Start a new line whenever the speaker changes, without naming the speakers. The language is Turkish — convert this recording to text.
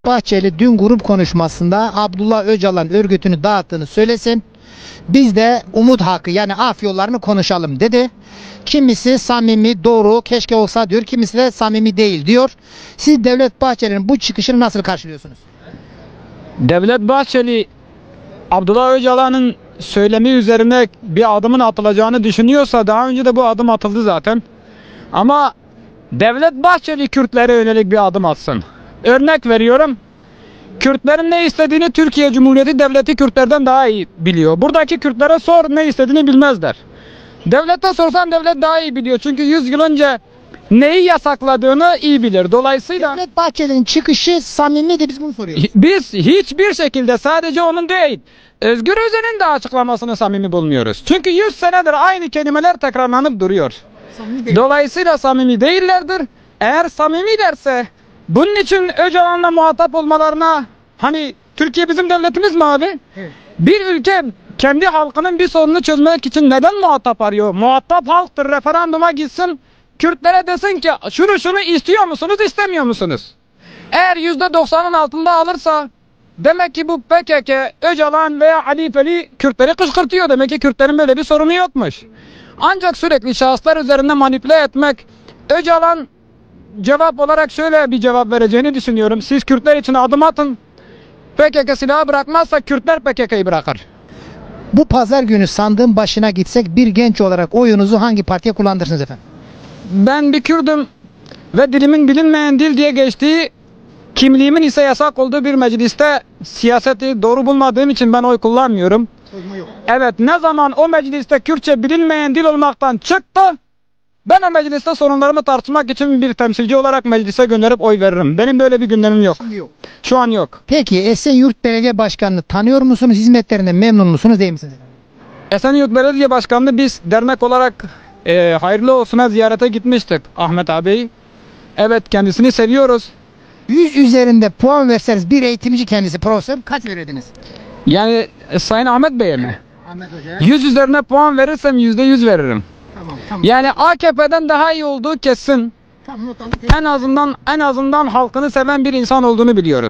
Bahçeli dün grup konuşmasında Abdullah Öcalan örgütünü dağıttığını söylesin. Biz de umut hakkı yani af yollarını konuşalım dedi. Kimisi samimi, doğru, keşke olsa diyor. Kimisi de samimi değil diyor. Siz Devlet Bahçeli'nin bu çıkışını nasıl karşılıyorsunuz?
Devlet Bahçeli Abdullah Öcalan'ın söylemi üzerine bir adımın atılacağını düşünüyorsa daha önce de bu adım atıldı zaten. Ama Devlet Bahçeli Kürtlere yönelik bir adım atsın. Örnek veriyorum. Kürtlerin ne istediğini Türkiye Cumhuriyeti Devleti Kürtlerden daha iyi biliyor. Buradaki Kürtlere sor, ne istediğini bilmezler. Devlete sorsan devlet daha iyi biliyor. Çünkü 100 yıl önce neyi yasakladığını iyi bilir. Dolayısıyla
Devlet Bahçeli'nin çıkışı samimiydi, biz bunu soruyoruz.
biz hiçbir şekilde sadece onun değil, Özgür Özel'in de açıklamasını samimi bulmuyoruz. Çünkü 100 senedir aynı kelimeler tekrarlanıp duruyor. Dolayısıyla samimi değillerdir. Eğer samimilerse bunun için Öcalan'la muhatap olmalarına, hani Türkiye bizim devletimiz mi abi?
Evet.
Bir ülke kendi halkının bir sorununu çözmek için neden muhatap arıyor? Muhatap halktır, referanduma gitsin, Kürtlere desin ki şunu istiyor musunuz, istemiyor musunuz? Eğer %90'ın altında alırsa demek ki bu PKK, Öcalan veya Ali Feli Kürtleri kışkırtıyor. Demek ki Kürtlerin böyle bir sorunu yokmuş. Ancak sürekli şahıslar üzerinde manipüle etmek, Öcalan cevap olarak şöyle bir cevap vereceğini düşünüyorum. Siz Kürtler için adım atın. PKK silahı bırakmazsa Kürtler PKK'yı bırakır.
Bu pazar günü sandığın başına gitsek bir genç olarak oyunuzu hangi partiye kullanırsınız efendim?
Ben bir Kürdüm ve dilimin bilinmeyen dil diye geçtiği, kimliğimin ise yasak olduğu bir mecliste siyaseti doğru bulmadığım için ben oy kullanmıyorum. Evet, ne zaman o mecliste Kürtçe bilinmeyen dil olmaktan çıktı, ben o mecliste sorunlarımı tartışmak için bir temsilci olarak meclise gönderip oy veririm. Benim böyle bir gündemim yok. Şu an yok.
Peki Esenyurt Belediye Başkanı'nı tanıyor musunuz? Hizmetlerinden memnun musunuz, değil misiniz?
Esenyurt Belediye Başkanı'nı biz dernek olarak hayırlı olsuna ziyarete gitmiştik Ahmet ağabeyi. Evet, kendisini seviyoruz.
100 üzerinde puan verseniz bir eğitimci kendisi, profesör, kaç verirdiniz?
Yani Sayın Ahmet Bey'e mi?
Ahmet Hoca'ya.
100 üzerine puan verirsem %100 veririm.
Tamam.
Yani AKP'den daha iyi olduğu kesin.
Tamam, not alın.
En azından halkını seven bir insan olduğunu biliyoruz.